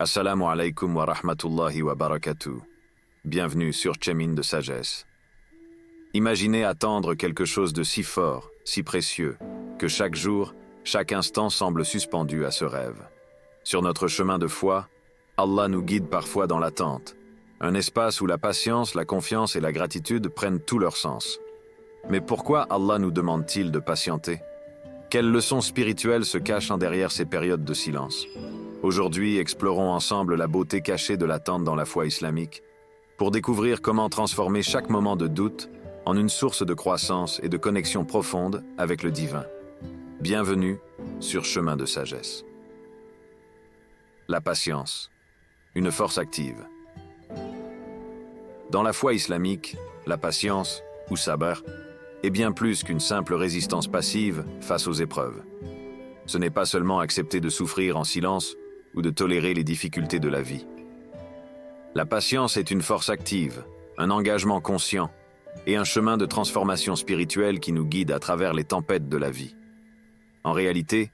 Assalamu alaikum wa rahmatullahi wa barakatuh. Bienvenue sur Chemin de Sagesse. Imaginez attendre quelque chose de si fort, si précieux, que chaque jour, chaque instant semble suspendu à ce rêve. Sur notre chemin de foi, Allah nous guide parfois dans l'attente, un espace où la patience, la confiance et la gratitude prennent tout leur sens. Mais pourquoi Allah nous demande-t-il de patienter? Quelles leçons spirituelles se cachent derrière ces périodes de silence? Aujourd'hui, explorons ensemble la beauté cachée de l'attente dans la foi islamique, pour découvrir comment transformer chaque moment de doute en une source de croissance et de connexion profonde avec le divin. Bienvenue sur Chemin de Sagesse. La patience, une force active. Dans la foi islamique, la patience, ou sabr, est bien plus qu'une simple résistance passive face aux épreuves. Ce n'est pas seulement accepter de souffrir en silence ou de tolérer les difficultés de la vie. La patience est une force active, un engagement conscient et un chemin de transformation spirituelle qui nous guide à travers les tempêtes de la vie. En réalité,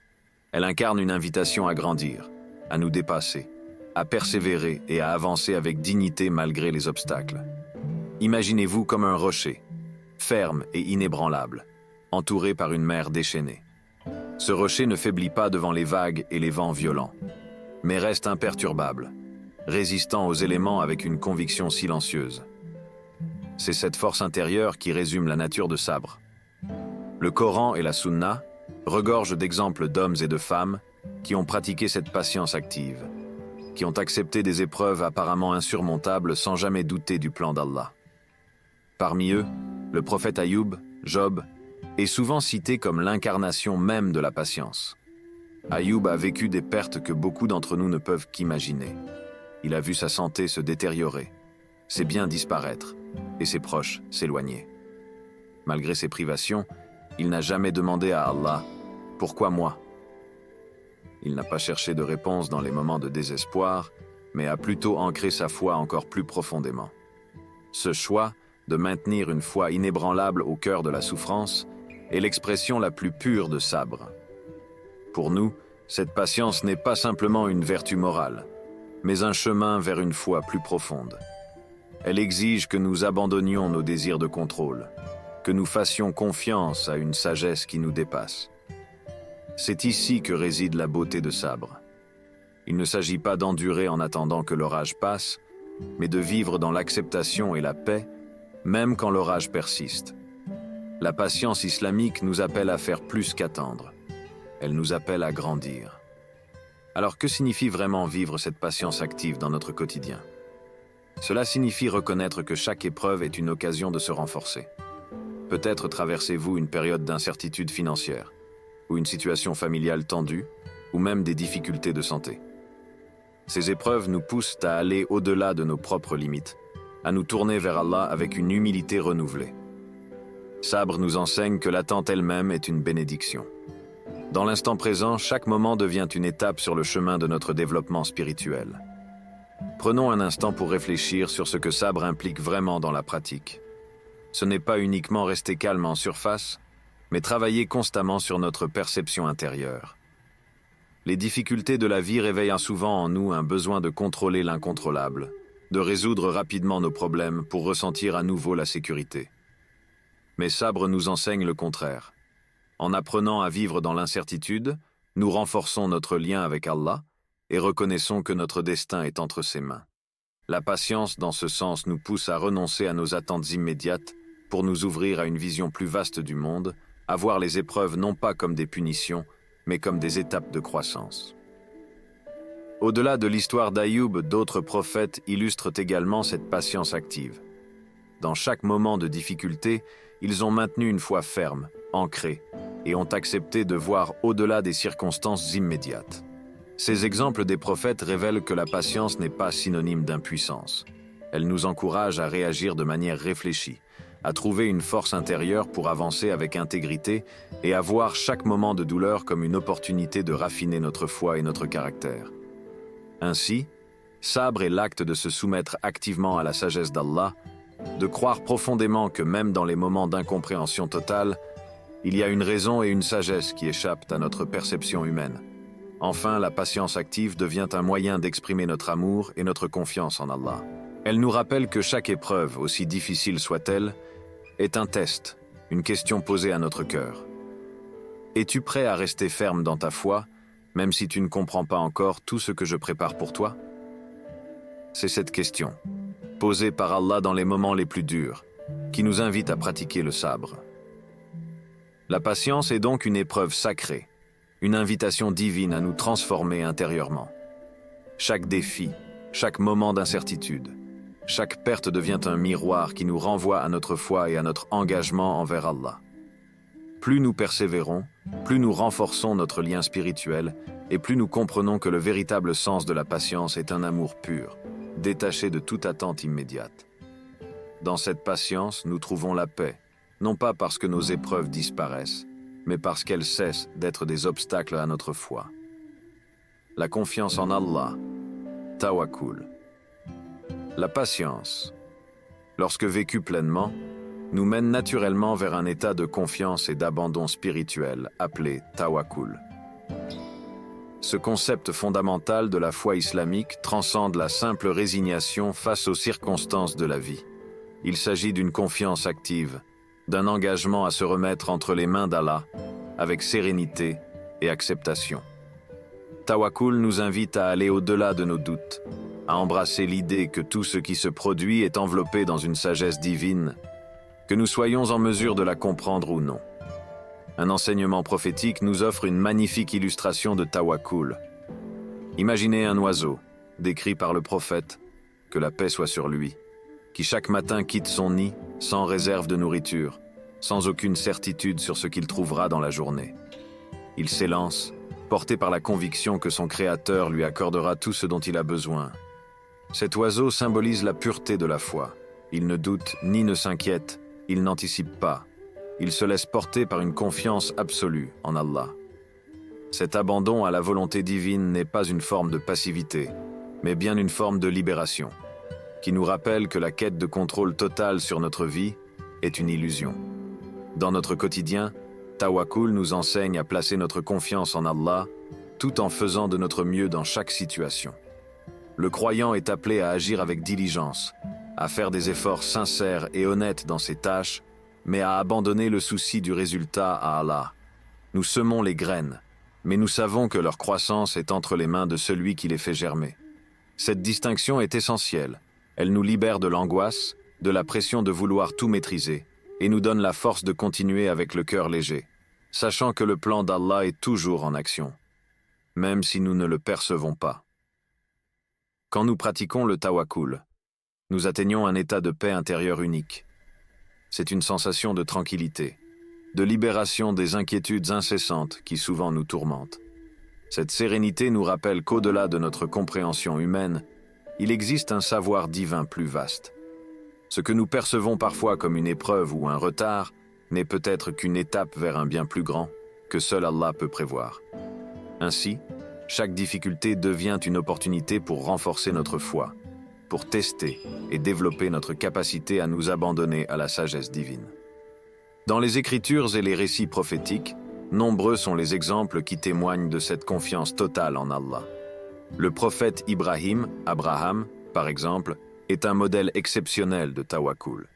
elle incarne une invitation à grandir, à nous dépasser, à persévérer et à avancer avec dignité malgré les obstacles. Imaginez-vous comme un rocher, ferme et inébranlable, entouré par une mer déchaînée. Ce rocher ne faiblit pas devant les vagues et les vents violents, mais reste imperturbable, résistant aux éléments avec une conviction silencieuse. C'est cette force intérieure qui résume la nature de Sabr. Le Coran et la Sunna regorgent d'exemples d'hommes et de femmes qui ont pratiqué cette patience active, qui ont accepté des épreuves apparemment insurmontables sans jamais douter du plan d'Allah. Parmi eux, le prophète Ayoub, Job, est souvent cité comme l'incarnation même de la patience. Ayoub a vécu des pertes que beaucoup d'entre nous ne peuvent qu'imaginer. Il a vu sa santé se détériorer, ses biens disparaître et ses proches s'éloigner. Malgré ses privations, il n'a jamais demandé à Allah « Pourquoi moi ?» Il n'a pas cherché de réponse dans les moments de désespoir, mais a plutôt ancré sa foi encore plus profondément. Ce choix de maintenir une foi inébranlable au cœur de la souffrance est l'expression la plus pure de Sabr. Pour nous, cette patience n'est pas simplement une vertu morale, mais un chemin vers une foi plus profonde. Elle exige que nous abandonnions nos désirs de contrôle, que nous fassions confiance à une sagesse qui nous dépasse. C'est ici que réside la beauté de Sabr. Il ne s'agit pas d'endurer en attendant que l'orage passe, mais de vivre dans l'acceptation et la paix, même quand l'orage persiste. La patience islamique nous appelle à faire plus qu'attendre. Elle nous appelle à grandir. Alors que signifie vraiment vivre cette patience active dans notre quotidien? Cela signifie reconnaître que chaque épreuve est une occasion de se renforcer. Peut-être traversez-vous une période d'incertitude financière, ou une situation familiale tendue, ou même des difficultés de santé. Ces épreuves nous poussent à aller au-delà de nos propres limites, à nous tourner vers Allah avec une humilité renouvelée. Sabr nous enseigne que l'attente elle-même est une bénédiction. Dans l'instant présent, chaque moment devient une étape sur le chemin de notre développement spirituel. Prenons un instant pour réfléchir sur ce que Sabr implique vraiment dans la pratique. Ce n'est pas uniquement rester calme en surface, mais travailler constamment sur notre perception intérieure. Les difficultés de la vie réveillent souvent en nous un besoin de contrôler l'incontrôlable, de résoudre rapidement nos problèmes pour ressentir à nouveau la sécurité. Mais Sabr nous enseigne le contraire. En apprenant à vivre dans l'incertitude, nous renforçons notre lien avec Allah et reconnaissons que notre destin est entre ses mains. La patience, dans ce sens, nous pousse à renoncer à nos attentes immédiates pour nous ouvrir à une vision plus vaste du monde, à voir les épreuves non pas comme des punitions, mais comme des étapes de croissance. Au-delà de l'histoire d'Ayoub, d'autres prophètes illustrent également cette patience active. Dans chaque moment de difficulté, ils ont maintenu une foi ferme, ancrée, et ont accepté de voir au-delà des circonstances immédiates. Ces exemples des prophètes révèlent que la patience n'est pas synonyme d'impuissance. Elle nous encourage à réagir de manière réfléchie, à trouver une force intérieure pour avancer avec intégrité et à voir chaque moment de douleur comme une opportunité de raffiner notre foi et notre caractère. Ainsi, Sabr est l'acte de se soumettre activement à la sagesse d'Allah, de croire profondément que même dans les moments d'incompréhension totale, il y a une raison et une sagesse qui échappent à notre perception humaine. Enfin, la patience active devient un moyen d'exprimer notre amour et notre confiance en Allah. Elle nous rappelle que chaque épreuve, aussi difficile soit-elle, est un test, une question posée à notre cœur. Es-tu prêt à rester ferme dans ta foi, même si tu ne comprends pas encore tout ce que je prépare pour toi? C'est cette question, posée par Allah dans les moments les plus durs, qui nous invite à pratiquer le sabre. La patience est donc une épreuve sacrée, une invitation divine à nous transformer intérieurement. Chaque défi, chaque moment d'incertitude, chaque perte devient un miroir qui nous renvoie à notre foi et à notre engagement envers Allah. Plus nous persévérons, plus nous renforçons notre lien spirituel et plus nous comprenons que le véritable sens de la patience est un amour pur, détaché de toute attente immédiate. Dans cette patience, nous trouvons la paix, non pas parce que nos épreuves disparaissent, mais parce qu'elles cessent d'être des obstacles à notre foi. La confiance en Allah, tawakkul. La patience, lorsque vécue pleinement, nous mène naturellement vers un état de confiance et d'abandon spirituel appelé tawakkul. Ce concept fondamental de la foi islamique transcende la simple résignation face aux circonstances de la vie. Il s'agit d'une confiance active, d'un engagement à se remettre entre les mains d'Allah, avec sérénité et acceptation. Tawakkul nous invite à aller au-delà de nos doutes, à embrasser l'idée que tout ce qui se produit est enveloppé dans une sagesse divine, que nous soyons en mesure de la comprendre ou non. Un enseignement prophétique nous offre une magnifique illustration de tawakkul. Imaginez un oiseau, décrit par le prophète, que la paix soit sur lui, qui chaque matin quitte son nid sans réserve de nourriture, sans aucune certitude sur ce qu'il trouvera dans la journée. Il s'élance, porté par la conviction que son Créateur lui accordera tout ce dont il a besoin. Cet oiseau symbolise la pureté de la foi. Il ne doute ni ne s'inquiète, il n'anticipe pas. Il se laisse porter par une confiance absolue en Allah. Cet abandon à la volonté divine n'est pas une forme de passivité, mais bien une forme de libération, qui nous rappelle que la quête de contrôle total sur notre vie est une illusion. Dans notre quotidien, tawakkul nous enseigne à placer notre confiance en Allah, tout en faisant de notre mieux dans chaque situation. Le croyant est appelé à agir avec diligence, à faire des efforts sincères et honnêtes dans ses tâches, mais à abandonner le souci du résultat à Allah. Nous semons les graines, mais nous savons que leur croissance est entre les mains de celui qui les fait germer. Cette distinction est essentielle. Elle nous libère de l'angoisse, de la pression de vouloir tout maîtriser, et nous donne la force de continuer avec le cœur léger, sachant que le plan d'Allah est toujours en action, même si nous ne le percevons pas. Quand nous pratiquons le tawakkul, nous atteignons un état de paix intérieure unique. C'est une sensation de tranquillité, de libération des inquiétudes incessantes qui souvent nous tourmentent. Cette sérénité nous rappelle qu'au-delà de notre compréhension humaine, il existe un savoir divin plus vaste. Ce que nous percevons parfois comme une épreuve ou un retard n'est peut-être qu'une étape vers un bien plus grand que seul Allah peut prévoir. Ainsi, chaque difficulté devient une opportunité pour renforcer notre foi, pour tester et développer notre capacité à nous abandonner à la sagesse divine. Dans les Écritures et les récits prophétiques, nombreux sont les exemples qui témoignent de cette confiance totale en Allah. Le prophète Abraham, par exemple, est un modèle exceptionnel de tawakkul.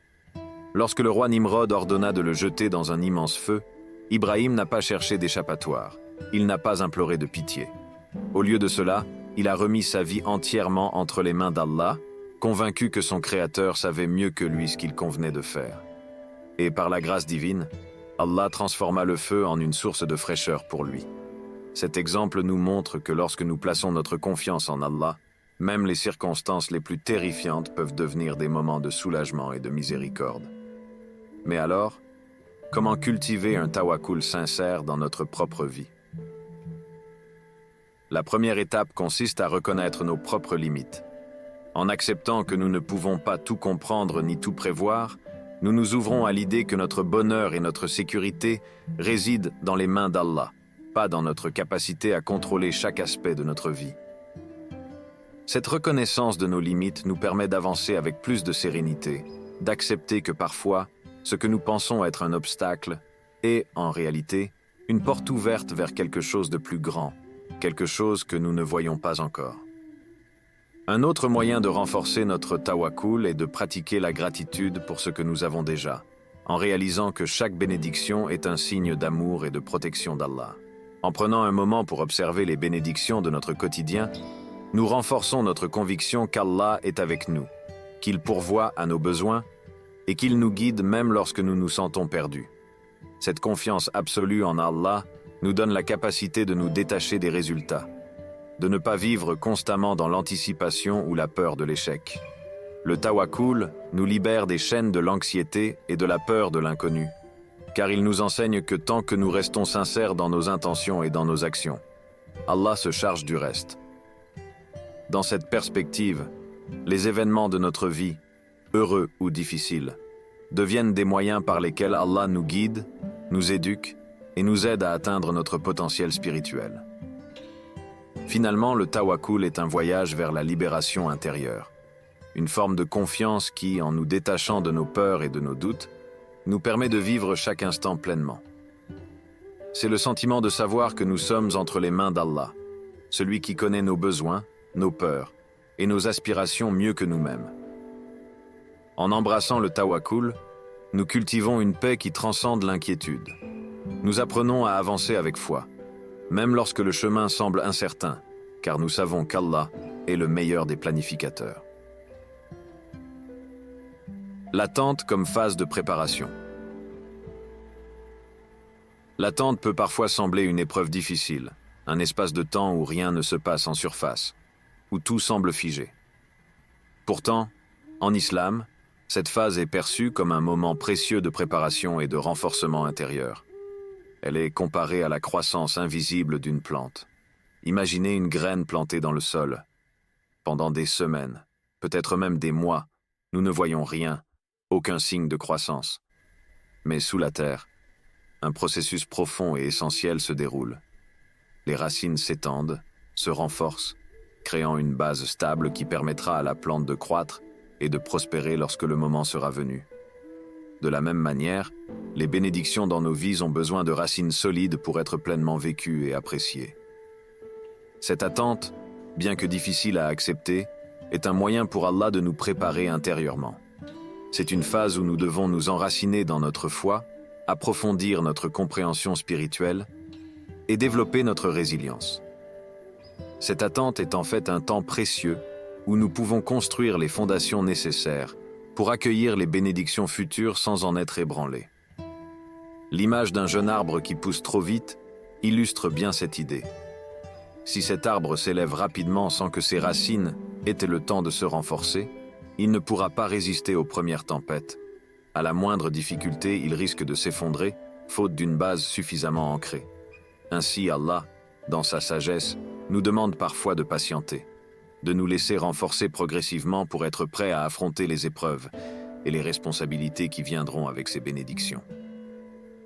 Lorsque le roi Nimrod ordonna de le jeter dans un immense feu, Ibrahim n'a pas cherché d'échappatoire, il n'a pas imploré de pitié. Au lieu de cela, il a remis sa vie entièrement entre les mains d'Allah, convaincu que son Créateur savait mieux que lui ce qu'il convenait de faire. Et par la grâce divine, Allah transforma le feu en une source de fraîcheur pour lui. Cet exemple nous montre que lorsque nous plaçons notre confiance en Allah, même les circonstances les plus terrifiantes peuvent devenir des moments de soulagement et de miséricorde. Mais alors, comment cultiver un tawakkul sincère dans notre propre vie? La première étape consiste à reconnaître nos propres limites. En acceptant que nous ne pouvons pas tout comprendre ni tout prévoir, nous nous ouvrons à l'idée que notre bonheur et notre sécurité résident dans les mains d'Allah, pas dans notre capacité à contrôler chaque aspect de notre vie. Cette reconnaissance de nos limites nous permet d'avancer avec plus de sérénité, d'accepter que parfois, ce que nous pensons être un obstacle est, en réalité, une porte ouverte vers quelque chose de plus grand, quelque chose que nous ne voyons pas encore. Un autre moyen de renforcer notre tawakkul est de pratiquer la gratitude pour ce que nous avons déjà, en réalisant que chaque bénédiction est un signe d'amour et de protection d'Allah. En prenant un moment pour observer les bénédictions de notre quotidien, nous renforçons notre conviction qu'Allah est avec nous, qu'il pourvoit à nos besoins et qu'il nous guide même lorsque nous nous sentons perdus. Cette confiance absolue en Allah nous donne la capacité de nous détacher des résultats, de ne pas vivre constamment dans l'anticipation ou la peur de l'échec. Le tawakkul nous libère des chaînes de l'anxiété et de la peur de l'inconnu, car il nous enseigne que tant que nous restons sincères dans nos intentions et dans nos actions, Allah se charge du reste. Dans cette perspective, les événements de notre vie, heureux ou difficiles, deviennent des moyens par lesquels Allah nous guide, nous éduque et nous aide à atteindre notre potentiel spirituel. Finalement, le tawakkul est un voyage vers la libération intérieure, une forme de confiance qui, en nous détachant de nos peurs et de nos doutes, nous permet de vivre chaque instant pleinement. C'est le sentiment de savoir que nous sommes entre les mains d'Allah, celui qui connaît nos besoins, nos peurs et nos aspirations mieux que nous-mêmes. En embrassant le tawakkul, nous cultivons une paix qui transcende l'inquiétude. Nous apprenons à avancer avec foi, même lorsque le chemin semble incertain, car nous savons qu'Allah est le meilleur des planificateurs. L'attente comme phase de préparation. L'attente peut parfois sembler une épreuve difficile, un espace de temps où rien ne se passe en surface, où tout semble figé. Pourtant, en islam, cette phase est perçue comme un moment précieux de préparation et de renforcement intérieur. Elle est comparée à la croissance invisible d'une plante. Imaginez une graine plantée dans le sol. Pendant des semaines, peut-être même des mois, nous ne voyons rien, aucun signe de croissance. Mais sous la terre, un processus profond et essentiel se déroule. Les racines s'étendent, se renforcent, créant une base stable qui permettra à la plante de croître et de prospérer lorsque le moment sera venu. De la même manière, les bénédictions dans nos vies ont besoin de racines solides pour être pleinement vécues et appréciées. Cette attente, bien que difficile à accepter, est un moyen pour Allah de nous préparer intérieurement. C'est une phase où nous devons nous enraciner dans notre foi, approfondir notre compréhension spirituelle et développer notre résilience. Cette attente est en fait un temps précieux où nous pouvons construire les fondations nécessaires pour accueillir les bénédictions futures sans en être ébranlés. L'image d'un jeune arbre qui pousse trop vite illustre bien cette idée. Si cet arbre s'élève rapidement sans que ses racines aient le temps de se renforcer, il ne pourra pas résister aux premières tempêtes. À la moindre difficulté, il risque de s'effondrer, faute d'une base suffisamment ancrée. Ainsi, Allah, dans sa sagesse, nous demande parfois de patienter, de nous laisser renforcer progressivement pour être prêts à affronter les épreuves et les responsabilités qui viendront avec ces bénédictions.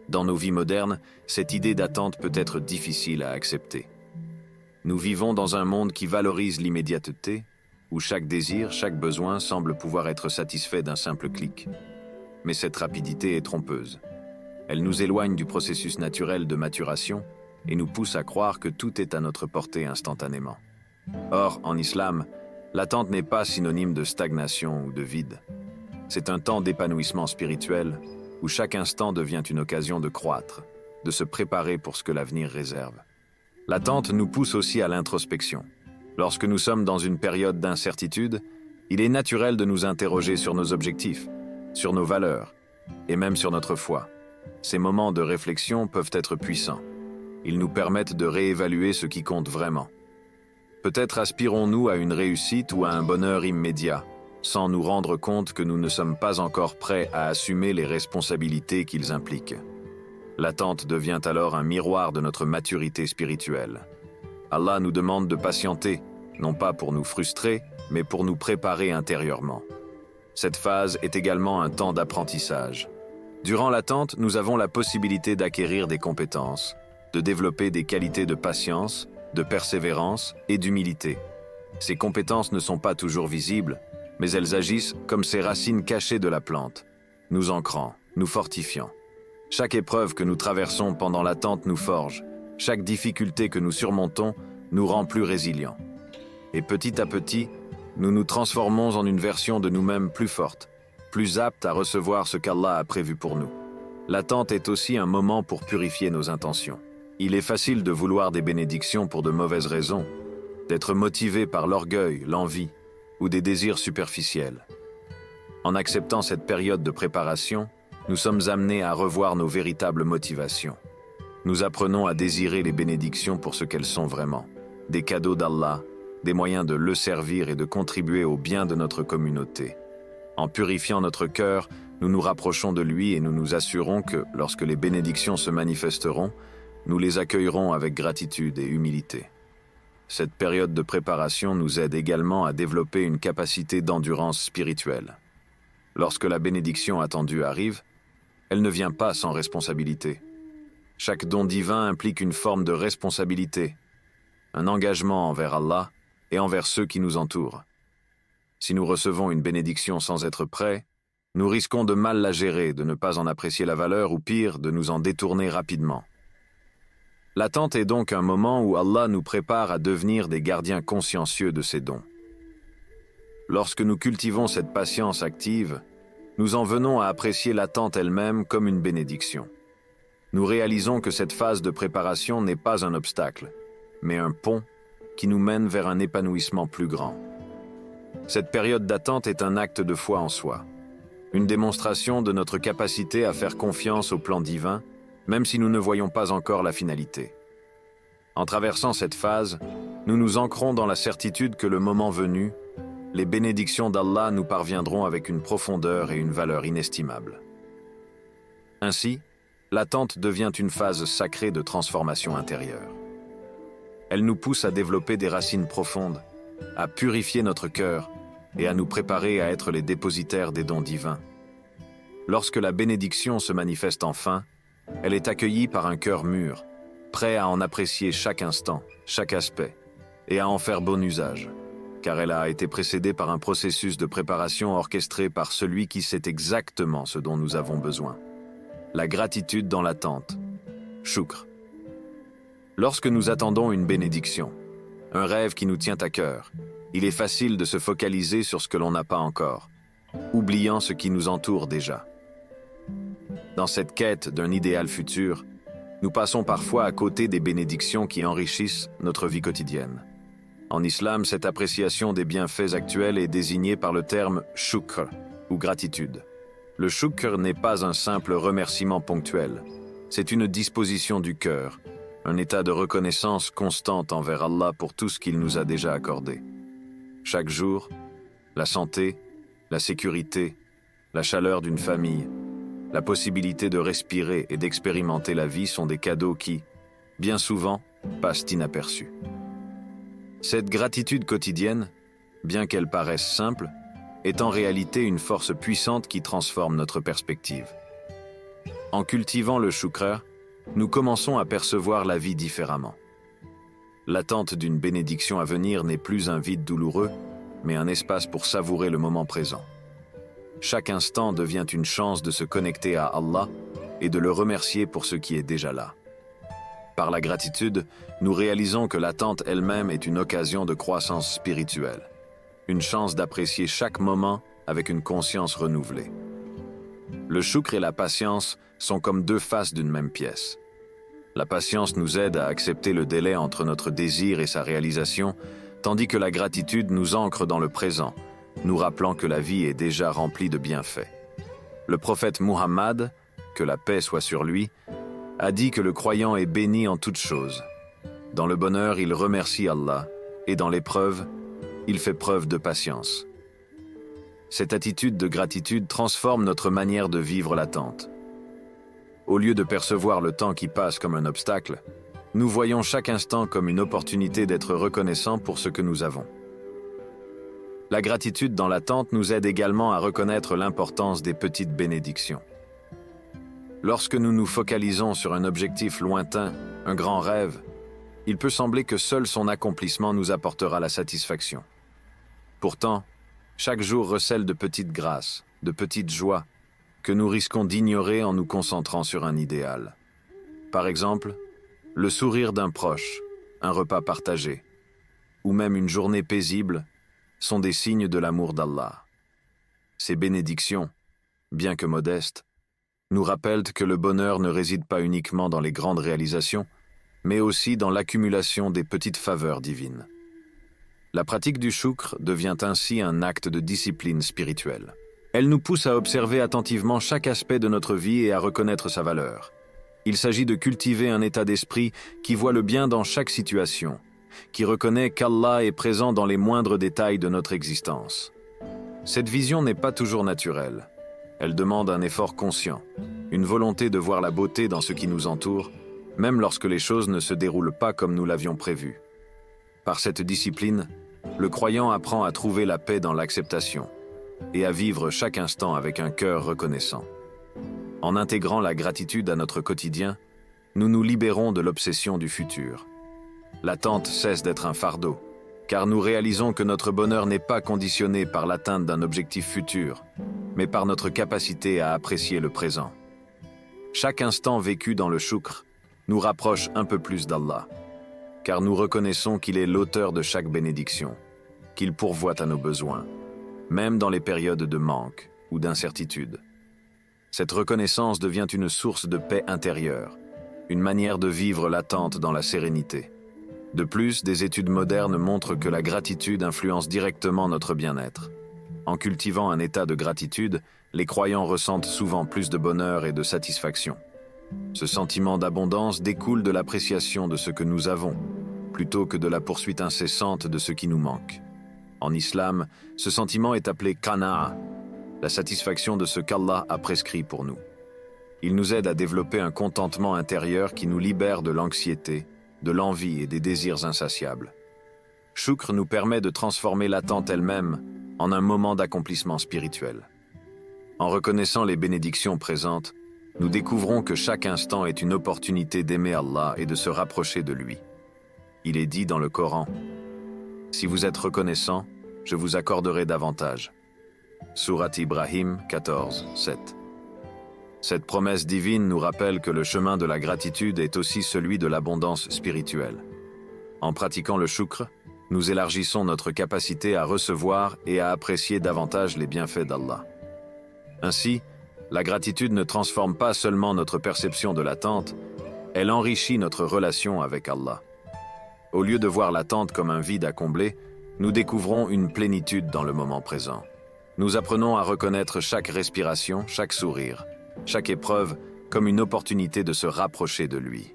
Dans nos vies modernes, cette idée d'attente peut être difficile à accepter. Nous vivons dans un monde qui valorise l'immédiateté, où chaque désir, chaque besoin semble pouvoir être satisfait d'un simple clic. Mais cette rapidité est trompeuse. Elle nous éloigne du processus naturel de maturation et nous pousse à croire que tout est à notre portée instantanément. Or, en islam, l'attente n'est pas synonyme de stagnation ou de vide. C'est un temps d'épanouissement spirituel où chaque instant devient une occasion de croître, de se préparer pour ce que l'avenir réserve. L'attente nous pousse aussi à l'introspection. Lorsque nous sommes dans une période d'incertitude, il est naturel de nous interroger sur nos objectifs, sur nos valeurs et même sur notre foi. Ces moments de réflexion peuvent être puissants. Ils nous permettent de réévaluer ce qui compte vraiment. Peut-être aspirons-nous à une réussite ou à un bonheur immédiat, sans nous rendre compte que nous ne sommes pas encore prêts à assumer les responsabilités qu'ils impliquent. L'attente devient alors un miroir de notre maturité spirituelle. Allah nous demande de patienter, non pas pour nous frustrer, mais pour nous préparer intérieurement. Cette phase est également un temps d'apprentissage. Durant l'attente, nous avons la possibilité d'acquérir des compétences, de développer des qualités de patience, de persévérance et d'humilité. Ces compétences ne sont pas toujours visibles, mais elles agissent comme ces racines cachées de la plante, nous ancrant, nous fortifiant. Chaque épreuve que nous traversons pendant l'attente nous forge. Chaque difficulté que nous surmontons nous rend plus résilients. Et petit à petit, nous nous transformons en une version de nous-mêmes plus forte, plus apte à recevoir ce qu'Allah a prévu pour nous. L'attente est aussi un moment pour purifier nos intentions. Il est facile de vouloir des bénédictions pour de mauvaises raisons, d'être motivé par l'orgueil, l'envie ou des désirs superficiels. En acceptant cette période de préparation, nous sommes amenés à revoir nos véritables motivations. Nous apprenons à désirer les bénédictions pour ce qu'elles sont vraiment, des cadeaux d'Allah, des moyens de le servir et de contribuer au bien de notre communauté. En purifiant notre cœur, nous nous rapprochons de lui et nous nous assurons que, lorsque les bénédictions se manifesteront, nous les accueillerons avec gratitude et humilité. Cette période de préparation nous aide également à développer une capacité d'endurance spirituelle. Lorsque la bénédiction attendue arrive, elle ne vient pas sans responsabilité. Chaque don divin implique une forme de responsabilité, un engagement envers Allah et envers ceux qui nous entourent. Si nous recevons une bénédiction sans être prêts, nous risquons de mal la gérer, de ne pas en apprécier la valeur ou pire, de nous en détourner rapidement. L'attente est donc un moment où Allah nous prépare à devenir des gardiens consciencieux de ses dons. Lorsque nous cultivons cette patience active, nous en venons à apprécier l'attente elle-même comme une bénédiction. Nous réalisons que cette phase de préparation n'est pas un obstacle, mais un pont qui nous mène vers un épanouissement plus grand. Cette période d'attente est un acte de foi en soi, une démonstration de notre capacité à faire confiance au plan divin, même si nous ne voyons pas encore la finalité. En traversant cette phase, nous nous ancrons dans la certitude que le moment venu, les bénédictions d'Allah nous parviendront avec une profondeur et une valeur inestimables. Ainsi, l'attente devient une phase sacrée de transformation intérieure. Elle nous pousse à développer des racines profondes, à purifier notre cœur et à nous préparer à être les dépositaires des dons divins. Lorsque la bénédiction se manifeste enfin, elle est accueillie par un cœur mûr, prêt à en apprécier chaque instant, chaque aspect, et à en faire bon usage, car elle a été précédée par un processus de préparation orchestré par celui qui sait exactement ce dont nous avons besoin. La gratitude dans l'attente. Shukr. Lorsque nous attendons une bénédiction, un rêve qui nous tient à cœur, il est facile de se focaliser sur ce que l'on n'a pas encore, oubliant ce qui nous entoure déjà. Dans cette quête d'un idéal futur, nous passons parfois à côté des bénédictions qui enrichissent notre vie quotidienne. En islam, cette appréciation des bienfaits actuels est désignée par le terme « shukr » ou gratitude. Le shukr n'est pas un simple remerciement ponctuel, c'est une disposition du cœur, un état de reconnaissance constante envers Allah pour tout ce qu'il nous a déjà accordé. Chaque jour, la santé, la sécurité, la chaleur d'une famille, la possibilité de respirer et d'expérimenter la vie sont des cadeaux qui, bien souvent, passent inaperçus. Cette gratitude quotidienne, bien qu'elle paraisse simple, est en réalité une force puissante qui transforme notre perspective. En cultivant le shukr, nous commençons à percevoir la vie différemment. L'attente d'une bénédiction à venir n'est plus un vide douloureux, mais un espace pour savourer le moment présent. Chaque instant devient une chance de se connecter à Allah et de le remercier pour ce qui est déjà là. Par la gratitude, nous réalisons que l'attente elle-même est une occasion de croissance spirituelle, une chance d'apprécier chaque moment avec une conscience renouvelée. Le shukr et la patience sont comme deux faces d'une même pièce. La patience nous aide à accepter le délai entre notre désir et sa réalisation, tandis que la gratitude nous ancre dans le présent, nous rappelant que la vie est déjà remplie de bienfaits. Le prophète Muhammad, que la paix soit sur lui, a dit que le croyant est béni en toutes choses. Dans le bonheur, il remercie Allah, et dans l'épreuve, il fait preuve de patience. Cette attitude de gratitude transforme notre manière de vivre l'attente. Au lieu de percevoir le temps qui passe comme un obstacle, nous voyons chaque instant comme une opportunité d'être reconnaissants pour ce que nous avons. La gratitude dans l'attente nous aide également à reconnaître l'importance des petites bénédictions. Lorsque nous nous focalisons sur un objectif lointain, un grand rêve, il peut sembler que seul son accomplissement nous apportera la satisfaction. Pourtant, chaque jour recèle de petites grâces, de petites joies, que nous risquons d'ignorer en nous concentrant sur un idéal. Par exemple, le sourire d'un proche, un repas partagé, ou même une journée paisible, sont des signes de l'amour d'Allah. Ces bénédictions, bien que modestes, nous rappellent que le bonheur ne réside pas uniquement dans les grandes réalisations, mais aussi dans l'accumulation des petites faveurs divines. La pratique du choukr devient ainsi un acte de discipline spirituelle. Elle nous pousse à observer attentivement chaque aspect de notre vie et à reconnaître sa valeur. Il s'agit de cultiver un état d'esprit qui voit le bien dans chaque situation, qui reconnaît qu'Allah est présent dans les moindres détails de notre existence. Cette vision n'est pas toujours naturelle. Elle demande un effort conscient, une volonté de voir la beauté dans ce qui nous entoure, même lorsque les choses ne se déroulent pas comme nous l'avions prévu. Par cette discipline, le croyant apprend à trouver la paix dans l'acceptation et à vivre chaque instant avec un cœur reconnaissant. En intégrant la gratitude à notre quotidien, nous nous libérons de l'obsession du futur. L'attente cesse d'être un fardeau, car nous réalisons que notre bonheur n'est pas conditionné par l'atteinte d'un objectif futur, mais par notre capacité à apprécier le présent. Chaque instant vécu dans le choukr nous rapproche un peu plus d'Allah, car nous reconnaissons qu'il est l'auteur de chaque bénédiction, qu'il pourvoit à nos besoins, même dans les périodes de manque ou d'incertitude. Cette reconnaissance devient une source de paix intérieure, une manière de vivre l'attente dans la sérénité. De plus, des études modernes montrent que la gratitude influence directement notre bien-être. En cultivant un état de gratitude, les croyants ressentent souvent plus de bonheur et de satisfaction. Ce sentiment d'abondance découle de l'appréciation de ce que nous avons, plutôt que de la poursuite incessante de ce qui nous manque. En islam, ce sentiment est appelé qana'a, la satisfaction de ce qu'Allah a prescrit pour nous. Il nous aide à développer un contentement intérieur qui nous libère de l'anxiété, de l'envie et des désirs insatiables. Choukr nous permet de transformer l'attente elle-même en un moment d'accomplissement spirituel. En reconnaissant les bénédictions présentes, nous découvrons que chaque instant est une opportunité d'aimer Allah et de se rapprocher de lui. Il est dit dans le Coran, « Si vous êtes reconnaissant, je vous accorderai davantage. » Surat Ibrahim 14, 7. Cette promesse divine nous rappelle que le chemin de la gratitude est aussi celui de l'abondance spirituelle. En pratiquant le choukr, nous élargissons notre capacité à recevoir et à apprécier davantage les bienfaits d'Allah. Ainsi, la gratitude ne transforme pas seulement notre perception de l'attente, elle enrichit notre relation avec Allah. Au lieu de voir l'attente comme un vide à combler, nous découvrons une plénitude dans le moment présent. Nous apprenons à reconnaître chaque respiration, chaque sourire, chaque épreuve comme une opportunité de se rapprocher de lui.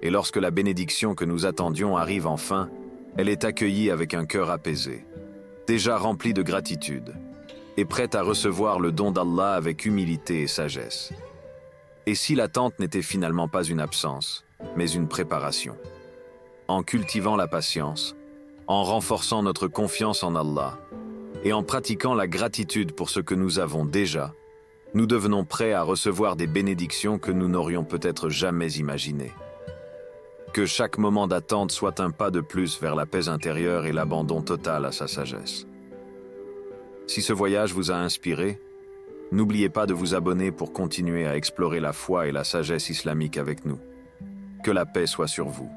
Et lorsque la bénédiction que nous attendions arrive enfin, elle est accueillie avec un cœur apaisé, déjà rempli de gratitude, et prête à recevoir le don d'Allah avec humilité et sagesse. Et si l'attente n'était finalement pas une absence, mais une préparation? En cultivant la patience, en renforçant notre confiance en Allah, et en pratiquant la gratitude pour ce que nous avons déjà, nous devenons prêts à recevoir des bénédictions que nous n'aurions peut-être jamais imaginées. Que chaque moment d'attente soit un pas de plus vers la paix intérieure et l'abandon total à sa sagesse. Si ce voyage vous a inspiré, n'oubliez pas de vous abonner pour continuer à explorer la foi et la sagesse islamique avec nous. Que la paix soit sur vous.